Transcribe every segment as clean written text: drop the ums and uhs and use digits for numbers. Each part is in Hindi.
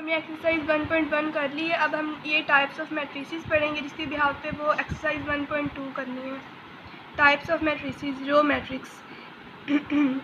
हमने एक्सरसाइज 1.1 कर ली है। अब हम ये टाइप्स ऑफ मैट्रिसेस पढ़ेंगे जिसके बिहाफ पे वो एक्सरसाइज 1.2 करनी है। Types of matrices. Row matrix.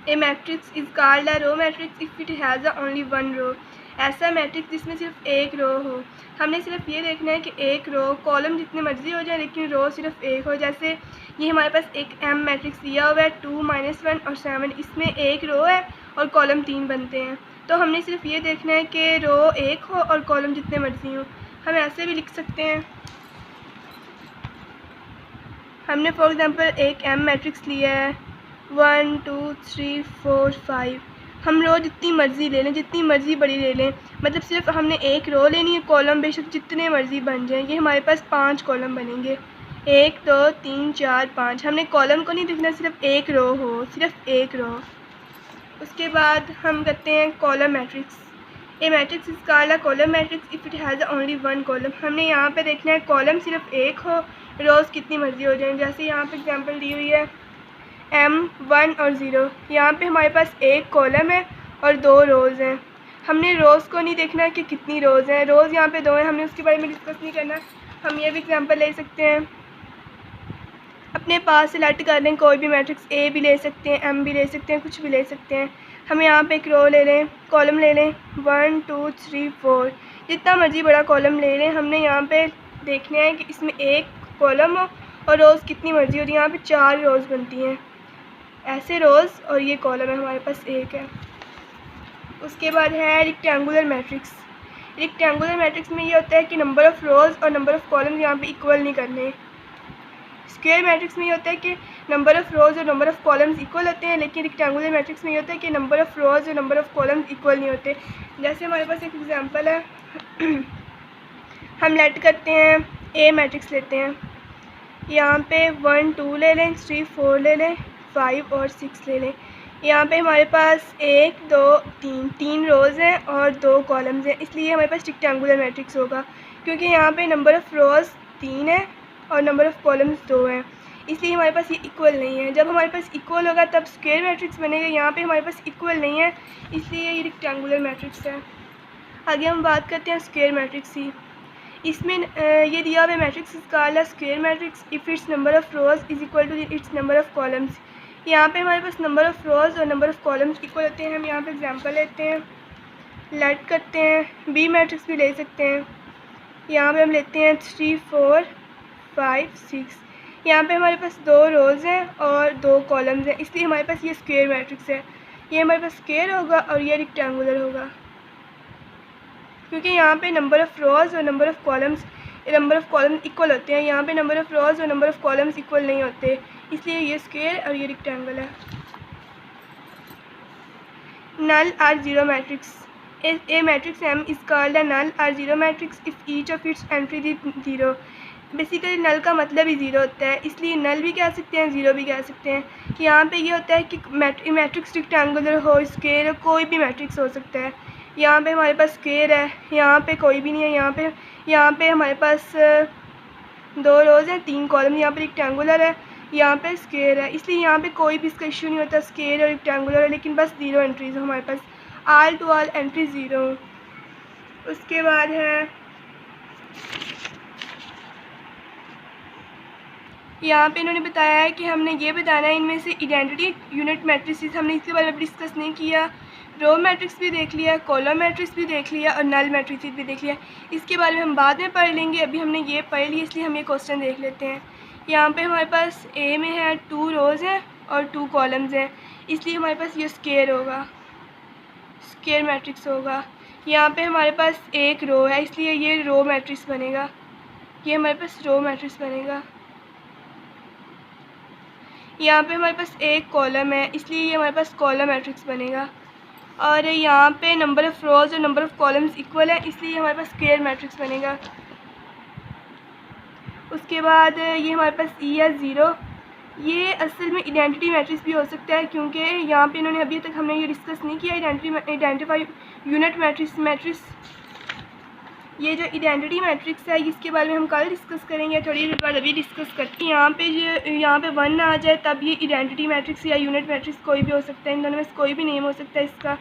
A matrix is called a row matrix if it has only one row. ऐसा मैट्रिक्स जिसमें सिर्फ एक रो हो। हमने सिर्फ ये देखना है कि एक रो, कॉलम जितने मर्जी हो जाए लेकिन रो सिर्फ एक हो। जैसे ये हमारे पास एक एम मैट्रिक्स दिया हुआ है 2, -1 और 7, इसमें एक रो है और कॉलम 3 बनते हैं। तो हमने सिर्फ ये देखना है कि रो एक हो और कॉलम जितने मर्जी हो। हम ऐसे भी लिख सकते हैं। हमने फॉर एग्जांपल एक एम मैट्रिक्स लिया है 1, 2, 3, 4, 5। हम रो जितनी मर्ज़ी ले लें, जितनी मर्ज़ी बड़ी ले लें, मतलब सिर्फ हमने एक रो लेनी है। कॉलम बेशक जितने मर्ज़ी बन जाएं। ये हमारे पास 5 कॉलम बनेंगे, 1, 2, 3, 4, 5। हमने कॉलम को नहीं देखना, सिर्फ एक रो हो, सिर्फ एक रो। उसके बाद हम करते हैं column matrix. A matrix is called a column matrix if it has only one column. हमने यहाँ पे देखना है कॉलम सिर्फ एक हो, रोज़ कितनी मर्ज़ी हो जाए। जैसे यहाँ पे एग्जांपल दी हुई है m 1 और 0। यहाँ पे हमारे पास एक कॉलम है और 2 रोज़ हैं। हमने रोज़ को नहीं देखना कि कितनी रोज़ हैं। रोज़ यहाँ पे 2 हैं, हमने उसके बारे में डिस्कस नहीं करना। हम ये भी एग्जांपल ले सकते हैं, अपने पास सेलेक्ट कर लें कोई भी मैट्रिक्स, ए भी ले सकते हैं, एम भी ले सकते हैं, कुछ भी ले सकते हैं। हम यहाँ पे एक रो ले लें, कॉलम ले लें 1, 2, 3, 4, जितना मर्जी बड़ा कॉलम ले लें। हमने यहाँ पे देखना है कि इसमें एक कॉलम हो और रोज़ कितनी मर्जी हो। यहाँ पे 4 रोज़ बनती हैं, ऐसे रोज़, और ये कॉलम है हमारे पास एक है। उसके बाद है रेक्टेंगुलर मैट्रिक्स। रेक्टेंगुलर मैट्रिक्स में ये होता है कि नंबर ऑफ़ रोज़ और नंबर ऑफ़ कॉलम यहाँ पे इक्वल नहीं करने। स्क्वायर मैट्रिक्स में ये होता है कि नंबर ऑफ़ रोज़ और नंबर ऑफ़ कॉलम्स इक्वल होते हैं, लेकिन रेक्टेंगुलर मैट्रिक्स में ये होता है कि नंबर ऑफ़ रोज़ और नंबर ऑफ़ कॉलम्स इक्वल नहीं होते। जैसे हमारे पास एक एग्जांपल है, हम लेट करते हैं ए मैट्रिक्स लेते हैं। यहाँ पे 1, 2 ले लें, 3, 4 ले लें, 5 और 6 ले लें। यहाँ पे हमारे पास 1, 2, 3 रोज़ हैं और 2 कॉलम्स हैं, इसलिए हमारे पास रेक्टेंगुलर मैट्रिक्स होगा। क्योंकि यहाँ पे नंबर ऑफ़ रोज़ 3 है और नंबर ऑफ़ कॉलम्स 2 हैं, इसलिए हमारे पास ये इक्वल नहीं है। जब हमारे पास इक्वल होगा तब स्क्वायर मैट्रिक्स बनेगा। यहाँ पे हमारे पास इक्वल नहीं है, इसलिए ये रेक्टेंगुलर मैट्रिक्स है। आगे हम बात करते हैं स्क्वायर मैट्रिक्स की। इसमें ये दिया हुआ matrix is called a square matrix if its number of rows is equal to its number of columns. यहाँ पे हमारे पास नंबर ऑफ़ रोज़ और नंबर ऑफ़ कॉलम्स इक्वल होते हैं। हम यहाँ पे एग्जांपल लेते हैं, लेट करते हैं, बी मैट्रिक्स भी ले सकते हैं। यहाँ पे हम लेते हैं 3, 4, 5, 6। यहाँ पे हमारे पास 2 रोज़ हैं और 2 कॉलम्स हैं, इसलिए हमारे पास ये स्क्वायर मैट्रिक्स है। ये हमारे पास स्क्वायर होगा और ये रेक्टेंगुलर होगा, क्योंकि यहाँ पे नंबर ऑफ़ रोज़ और नंबर ऑफ़ कॉलम इक्वल होते हैं। यहाँ पे नंबर ऑफ़ रोज़ और नंबर ऑफ़ कॉलम्स इक्वल नहीं होते, इसलिए ये स्क्वायर और ये रेक्टेंगल है। Null or zero matrix. A matrix M is called a null or zero matrix if each of its entry is zero. Basically null का मतलब ही ज़ीरो होता है, इसलिए नल भी कह सकते हैं, ज़ीरो भी कह सकते हैं। यहाँ पे ये होता है कि मैट्रिक्स रेक्टेंगुलर हो, स्क्वायर हो, कोई भी मैट्रिक्स हो सकता है। यहाँ पे हमारे पास स्क्वायर है, यहाँ पे कोई भी नहीं है। यहाँ पे हमारे पास 2 रोज़ हैं, 3 कॉलम। यहाँ पे रेक्टेंगुलर है, यहाँ पे स्क्वायर है, इसलिए यहाँ पे कोई भी इसका इशू नहीं होता। स्क्वायर और रेक्टेंगुलर है, लेकिन बस 0 एंट्रीज हो हमारे पास, ऑल टू ऑल एंट्री 0। उसके बाद है यहाँ पे इन्होंने बताया है कि हमने ये बताना है इनमें से आइडेंटिटी यूनिट मैट्रिसेस। हमने इसके बारे में डिस्कस नहीं किया। रो मैट्रिक्स भी देख लिया, कॉलम मैट्रिक्स भी देख लिया और नल मैट्रिसेस भी देख लिया। इसके बारे में हम बाद में पढ़ लेंगे, अभी हमने ये पढ़ लिया, इसलिए हम ये क्वेश्चन देख लेते हैं। यहाँ पे हमारे पास ए में है 2 रोज़ हैं और 2 कॉलम्स हैं, इसलिए हमारे पास ये स्क्वायर होगा, स्क्वायर मैट्रिक्स होगा। यहाँ पे हमारे पास एक रो है, इसलिए ये रो मैट्रिक्स बनेगा, ये हमारे पास रो मैट्रिक्स बनेगा। यहाँ पे हमारे पास एक कॉलम है, इसलिए ये हमारे पास कॉलम मैट्रिक्स बनेगा। और यहाँ पे नंबर ऑफ़ रोज़ और नंबर ऑफ़ कॉलम्स इक्वल है, इसलिए हमारे पास स्क्वायर मैट्रिक्स बनेगा। उसके बाद ये हमारे पास ई है 0। ये असल में आइडेंटिटी मैट्रिक्स भी हो सकता है, क्योंकि यहाँ पे इन्होंने अभी तक हमने ये डिस्कस नहीं किया आइडेंटिफाई यूनिट मैट्रिक्स। ये जो आइडेंटिटी मैट्रिक्स है इसके बारे में हम कल डिस्कस करेंगे, थोड़ी देर बाद अभी डिस्कस करते हैं। यहाँ पे 1 आ जाए तब ये आइडेंटिटी मैट्रिक्स या यूनिट मैट्रिक्स कोई भी हो सकता है, इन दोनों में से कोई भी नेम हो सकता है इसका।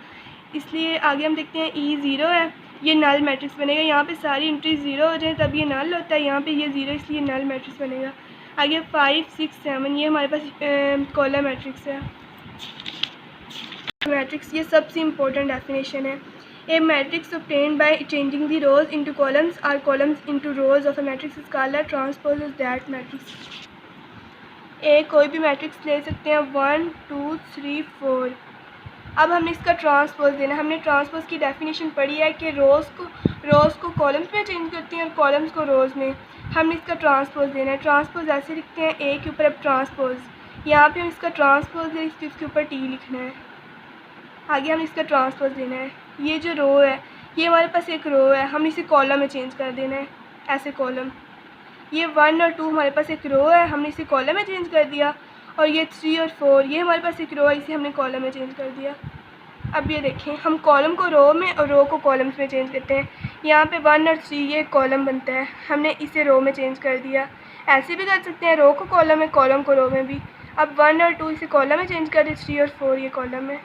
इसलिए आगे हम देखते हैं ई 0 है, ये नल मैट्रिक्स बनेगा। यहाँ पे सारी एंट्री ज़ीरो हो जाए तब ये नल होता है, यहाँ पे ये ज़ीरो इसलिए नल मैट्रिक्स बनेगा। आगे 5, 6, 7 ये हमारे पास कॉलम मैट्रिक्स है। मैट्रिक्स ये सबसे इम्पोर्टेंट डेफिनेशन है। ए matrix obtained by changing the rows into columns or columns into rows of a matrix is called a transpose of that matrix। ए कोई भी मैट्रिक्स ले सकते हैं 1, 2, 3, 4। अब हमने इसका ट्रांसपोज देना है। हमने ट्रांसपोज की डेफिनेशन पढ़ी है कि रोज़ को कॉलम्स में चेंज करती हैं और कॉलम्स को रोज़ में। हमने इसका ट्रांसपोज देना है। ट्रांसपोज ऐसे लिखते हैं, ए के ऊपर अब ट्रांसपोज, यहाँ पे हम इसका ट्रांसपोज है, इसके ऊपर टी लिखना है। आगे हम इसका ट्रांसपोज देना है। ये जो रो है ये हमारे पास एक रो है, हम इसे कॉलम में चेंज कर देना है, ऐसे कॉलम। ये 1 और 2 हमारे पास एक रो है, हमने इसे कॉलम में चेंज कर दिया। और ये 3 और 4 ये हमारे पास एक रो है, इसे हमने कॉलम में चेंज कर दिया। अब ये देखें, हम कॉलम को रो में और रो को कॉलम्स में चेंज करते हैं। यहाँ पे 1 और 3 ये कॉलम बनता है, हमने इसे रो में चेंज कर दिया। ऐसे भी कर सकते हैं, रो को कॉलम में, कॉलम को रो में भी। अब 1 और 2 इसे कॉलम में चेंज कर दिए, 3 और 4 ये कॉलम में।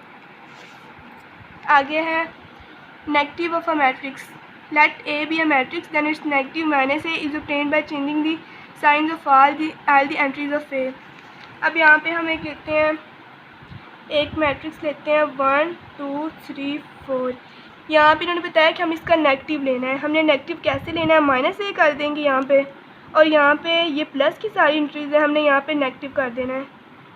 आगे है negative of a matrix. Let A be a matrix then its negative minus A is obtained by changing the signs of all the entries of A. अब यहाँ पे हम एक लेते हैं, एक मैट्रिक्स लेते हैं 1, 2, 3, 4। यहाँ पे इन्होंने बताया कि हम इसका नेगेटिव लेना है। हमने नेगेटिव कैसे लेना है, माइनस ए कर देंगे यहाँ पे, और यहाँ पे ये प्लस की सारी एंट्रीज है, हमने यहाँ पे नेगेटिव कर देना है।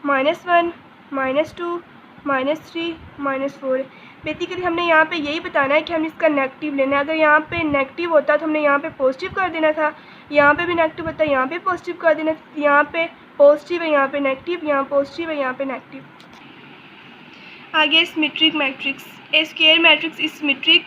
-1, -2, -3, -4। बेसिकली हमने यहाँ पे यही बताना है कि हम इसका नेगेटिव लेना है। अगर यहाँ पे नेगेटिव होता तो हमने यहाँ पे पॉजिटिव कर देना था, यहाँ पे भी नेगेटिव होता है, यहाँ पे पॉजिटिव कर देना था। यहाँ पे पॉजिटिव है, यहाँ पे नेगेटिव, यहाँ पॉजिटिव है, यहाँ पे नेगेटिव। आगे symmetric matrix. A square matrix is symmetric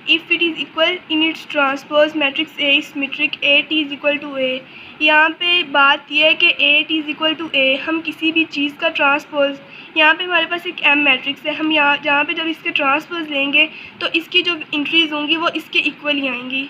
if it is equal in its transpose matrix A is symmetric A T is equal to A. यहाँ पे बात यह है कि A T is equal to A, हम किसी भी चीज़ का ट्रांसपोज, यहाँ पे हमारे पास एक एम मैट्रिक्स है, हम जहाँ पे जब इसके ट्रांसपोज लेंगे तो इसकी जो इंट्रीज होंगी वो इसके इक्वल ही आएंगी।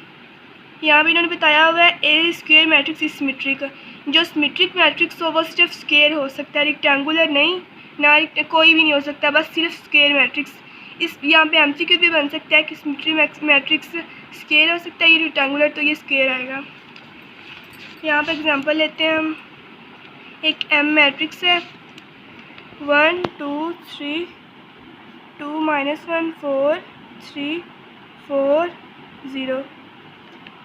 यहाँ पे इन्होंने बताया हुआ है ए स्क्वायर मैट्रिक्स इज सिमेट्रिक। जो सिमेट्रिक मैट्रिक्स हो वो सिर्फ स्क्वायर हो सकता है, रेक्टेंगुलर नहीं, ना कोई भी नहीं हो सकता, बस सिर्फ स्क्वायर मैट्रिक्स। इस यहाँ पे एमसीक्यू भी बन सकता है कि सिमेट्रिक मैट्रिक्स स्क्वायर हो सकता है, ये रेक्टेंगुलर तो ये स्क्वायर आएगा। यहाँ पे एग्जांपल लेते हैं हम, एक एम मैट्रिक्स है 1, 2, 3, 2, -1, 4, 3, 4, 0।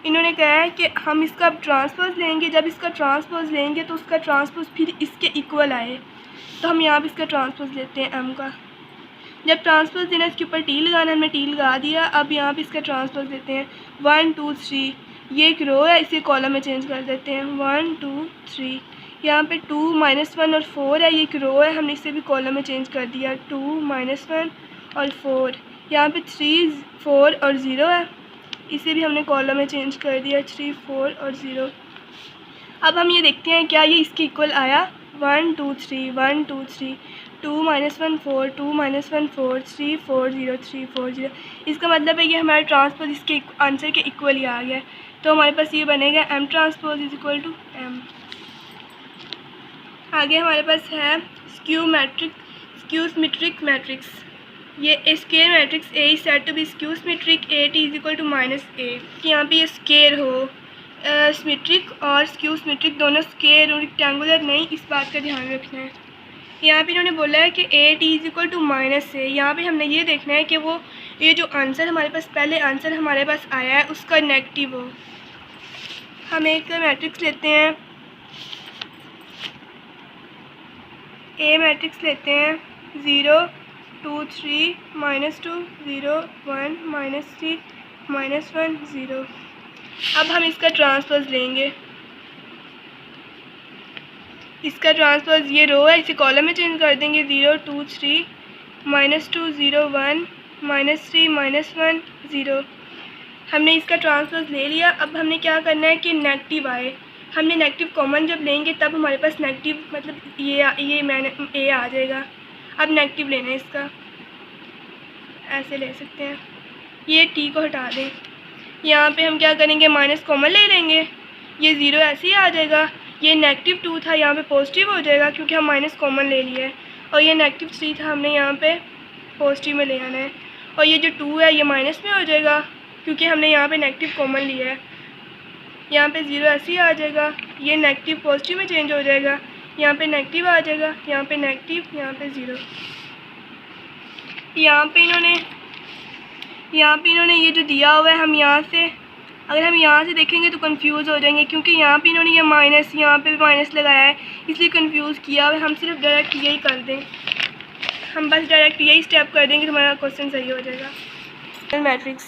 इन्होंने कहा है कि हम इसका ट्रांसपोज लेंगे, जब इसका ट्रांसपोज लेंगे तो उसका ट्रांसपोज फिर इसके इक्वल आए, तो हम यहाँ पे इसका ट्रांसपोज लेते हैं एम का। जब ट्रांसपोज देना इसके ऊपर टी लगाना, हमने टी लगा दिया। अब यहाँ पे इसका ट्रांसपोज देते हैं 1, 2, 3, ये एक रो है, इसे कॉलम में चेंज कर देते हैं 1, 2, 3। यहाँ पे 2, -1 और 4 है, ये एक रो है, हमने इसे भी कॉलम में चेंज कर दिया 2, -1 और 4। यहाँ पे 3, 4 और 0 है, इसे भी हमने कॉलम में चेंज कर दिया 3, 4 और 0। अब हम ये देखते हैं क्या ये इसके इक्वल आया। 1, 2, 3, 1, 2, 3, 2, -1, 4, 2, -1, 4, 3, 4, 0, 3, 4, 0। इसका मतलब है कि हमारा ट्रांसपोज इसके आंसर के इक्वल ही आ गया, तो हमारे पास ये बनेगा M transpose is equal to M. आगे हमारे पास है स्क्यू सिमेट्रिक मैट्रिक्स। ये square matrix A is said to be skew symmetric A T is equal to -a, कि यहाँ पे ये स्क्वायर हो। सिमेट्रिक और स्क्यू सिमेट्रिक दोनों स्क्वायर और रेक्टेंगुलर नहीं, इस बात का ध्यान रखना है। यहाँ पे इन्होंने बोला है कि A T is equal to -a। यहाँ पे हमने ये देखना है कि वो ये जो आंसर हमारे पास पहले आंसर हमारे पास आया है उसका नेगेटिव हो। हम एक मैट्रिक्स लेते हैं, ए मैट्रिक्स लेते हैं 0, 2, 3, -2, 0, 1, -3, -1, 0। अब हम इसका ट्रांसपोज लेंगे, इसका ट्रांसपोज ये रो है, इसे कॉलम में चेंज कर देंगे 0, 2, 3, -2, 0, 1, -3, -1, 0। हमने इसका ट्रांसपोज ले लिया। अब हमने क्या करना है कि नेगेटिव आए, हमने नेगेटिव कॉमन जब लेंगे तब हमारे पास नेगेटिव मतलब ये मैंने ए आ जाएगा। अब नेगेटिव लेना है इसका, ऐसे ले सकते हैं, ये टी को हटा दें। यहाँ पे हम क्या करेंगे, माइनस कॉमन ले लेंगे, ये 0 ऐसे ही आ जाएगा। ये -2 था, यहाँ पे पॉजिटिव हो जाएगा क्योंकि हम माइनस कॉमन ले लिया है, और ये -3 था, हमने यहाँ पे पॉजिटिव में ले आना है। और ये जो 2 है ये माइनस में हो जाएगा, क्योंकि हमने यहाँ पे नेगेटिव कॉमन लिया है। यहाँ पे 0 ऐसे ही आ जाएगा, ये नेगेटिव पॉजिटिव में चेंज हो जाएगा, यहाँ पे नेगेटिव आ जाएगा, यहाँ पे नेगेटिव, यहाँ पे 0। यहाँ पे इन्होंने ये जो दिया हुआ है, हम यहाँ से अगर हम यहाँ से देखेंगे तो कंफ्यूज हो जाएंगे, क्योंकि यहाँ पे इन्होंने ये माइनस, यहाँ पे भी माइनस लगाया है, इसलिए कंफ्यूज किया हुआ है। हम सिर्फ डायरेक्ट यही कर दें, हम बस डायरेक्ट यही स्टेप कर देंगे तो हमारा क्वेश्चन सही हो जाएगा। Matrix,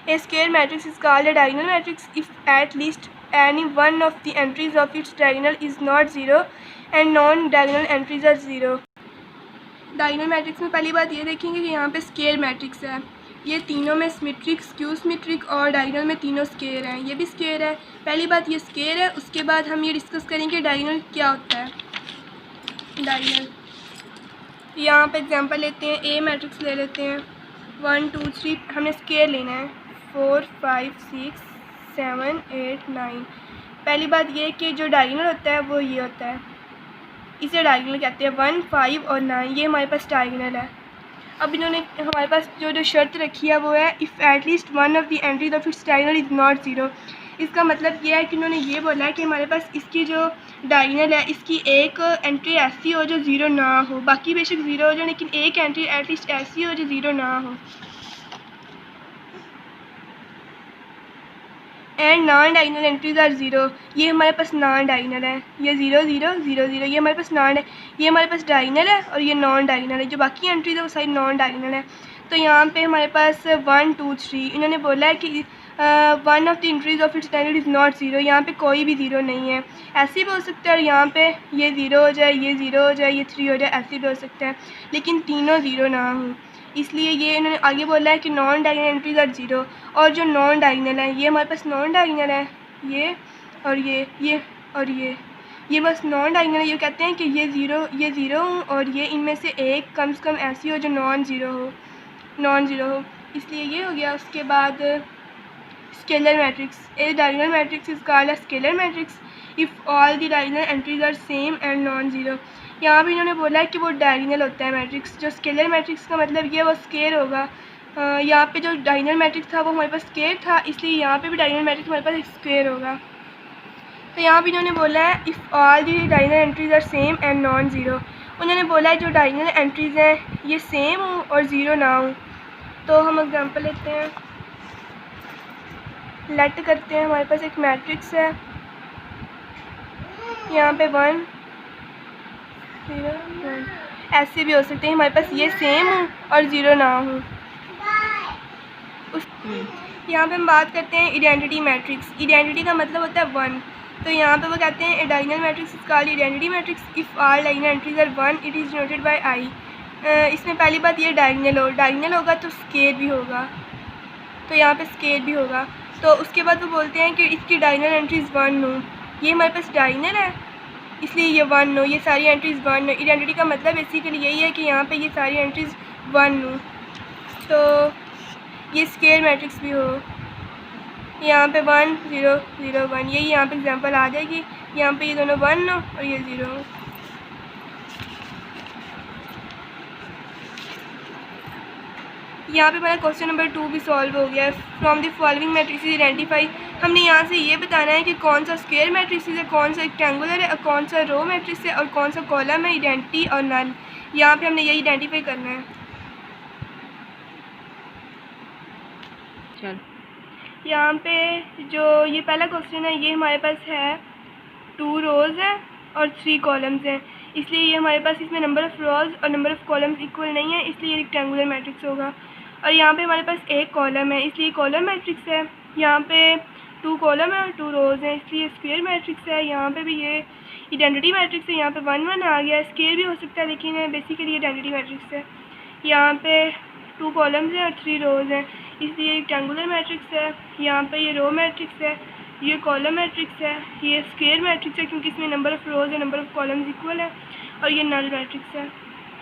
A square matrix is called a diagonal matrix if at least any one of the entries of its diagonal is not 0 and non-diagonal entries are 0। Diagonal matrix में पहली बात ये देखेंगे कि यहाँ पे स्क्वायर मैट्रिक्स है, ये तीनों में सिमेट्रिक, स्क्यू सिमेट्रिक और डायगोनल में तीनों स्क्वायर हैं, ये भी स्क्वायर है। पहली बात ये स्क्वायर है। उसके बाद हम ये डिस्कस करेंगे डायगोनल क्या होता है। डायगोनल, यहाँ पे एग्जांपल लेते हैं, ए मैट्रिक्स ले लेते हैं, 1 2 3, हमने स्क्वायर लेना है, 4 5 6 7 8 9। पहली बात ये कि जो डायगोनल होता है वो ये होता है, इसे डायगोनल कहते हैं। 1 5 और 9 ये हमारे पास डायगोनल है। अब इन्होंने हमारे पास जो शर्त रखी है वो है if at least one of the entries of its diagonal is not 0। इसका मतलब ये है कि उन्होंने ये बोला है कि हमारे पास इसकी जो डायगोनल है इसकी एक एंट्री ऐसी हो जो 0 ना हो, बाकी बेशक 0 हो जाए लेकिन एक एंट्री एटलीस्ट ऐसी हो जो 0 ना हो। And non diagonal entries are 0, ये हमारे पास नॉन डायगोनल है, ये 0 0 0 0, ये हमारे पास नॉन है, ये हमारे पास डायगोनल है और ये नॉन डायगोनल है। जो बाकी एंट्रीज है वो सारी नॉन डायगोनल है। तो यहाँ पे हमारे पास 1 2 3, इन्होंने बोला है कि one of the entries of its diagonal is not 0, यहाँ पे कोई भी 0 नहीं है। ऐसे भी हो सकता है और यहाँ पे ये 0 हो जाए, ये 0 हो जाए, ये 3 हो जाए, ऐसे भी हो सकता है, लेकिन तीनों 0 ना हो। इसलिए ये इन्होंने आगे बोला है कि नॉन डायगोनल एंट्रीज आर 0। और जो नॉन डायगोनल है ये हमारे पास नॉन डायगोनल है, ये और ये और ये बस नॉन डायगोनल है। ये कहते हैं कि ये 0 और ये इनमें से एक कम से कम ऐसी हो जो नॉन ज़ीरो हो, इसलिए ये हो गया। उसके बाद scalar matrix, a diagonal matrix is called a scalar matrix if all the diagonal entries are same and non zero. यहाँ भी इन्होंने बोला है कि वो डायगोनल होता है मैट्रिक्स। जो स्केलर मैट्रिक्स का मतलब ये वो स्केयर होगा। यहाँ पे जो डायगोनल मैट्रिक्स था वो हमारे पास स्केयर था, इसलिए यहाँ पे भी डायगोनल मैट्रिक्स हमारे पास एक स्क्वायर होगा। तो यहाँ भी इन्होंने बोला है if all the diagonal entries are same and non zero. उन्होंने बोला है जो डायगोनल एंट्रीज़ हैं ये सेम हो और ज़ीरो ना हो। तो हम एग्जांपल लेते हैं, लेट करते हैं, हमारे पास एक मैट्रिक्स है, यहाँ पे 1 0 1, ऐसे भी हो सकते हैं हमारे पास ये सेम हो और ज़ीरो ना हो। यहाँ पे हम बात करते हैं आइडेंटिटी मैट्रिक्स। आइडेंटिटी का मतलब होता है 1। तो यहाँ पे वो कहते हैं diagonal matrix is called identity matrix if all diagonal entries are 1 it is denoted by I. इसमें पहली बात ये डायगोनल होगा तो स्केयर भी होगा, तो यहाँ पे स्केयर भी होगा। तो उसके बाद वो बोलते हैं कि इसकी डायगोनल एंट्रीज 1 हो, ये हमारे पास डायगोनल है इसलिए ये 1 हो, ये सारी एंट्रीज 1 हो। आइडेंटिटी का मतलब बेसिकली यही है कि यहाँ पे ये सारी एंट्रीज 1 हो, तो ये स्केयर मैट्रिक्स भी हो। यहाँ पे 1 0 0 1, यही यहाँ पे एग्जांपल आ जाएगी। यहाँ पे ये दोनों 1 हो और ये 0 हो। यहाँ पे हमारा क्वेश्चन नंबर 2 भी सॉल्व हो गया है। From the following matrices identify, हमने यहाँ से ये बताना है कि कौन सा स्क्वायर मैट्रिक्स है, कौन सा रेक्टेंगुलर है और कौन सा रो मैट्रिक्स है और कौन सा कॉलम है, आइडेंटिटी और नल। यहाँ पे हमने यही आइडेंटिफाई करना है। चल यहाँ पे जो ये पहला क्वेश्चन है ये हमारे पास है 2 रोज़ हैं और 3 कॉलम्स हैं, इसलिए ये हमारे पास इसमें नंबर ऑफ़ रोज़ और नंबर ऑफ़ कॉलम्स इक्वल नहीं है, इसलिए ये रेक्टेंगुलर मैट्रिक्स होगा। और यहाँ पे हमारे पास एक कॉलम है इसलिए कॉलम मैट्रिक्स है। यहाँ पे 2 कॉलम है और 2 रोज़ हैं इसलिए स्क्वायर मैट्रिक्स है। यहाँ पे भी ये आइडेंटिटी मैट्रिक्स है, यहाँ पे 1 1 आ गया, स्क्वायर भी हो सकता है लेकिन बेसिकली आइडेंटिटी मैट्रिक्स है। यहाँ पे 2 कॉलम्स हैं और 3 रोज़ हैं इसलिए रेक्टेंगुलर मैट्रिक्स है। यहाँ पे ये रो मैट्रिक्स है, ये कॉलम मैट्रिक्स है, ये स्क्वायर मैट्रिक्स है क्योंकि इसमें नंबर ऑफ़ रोज़ और नंबर ऑफ़ कॉलम्स इक्वल है, और ये नल मैट्रिक्स है।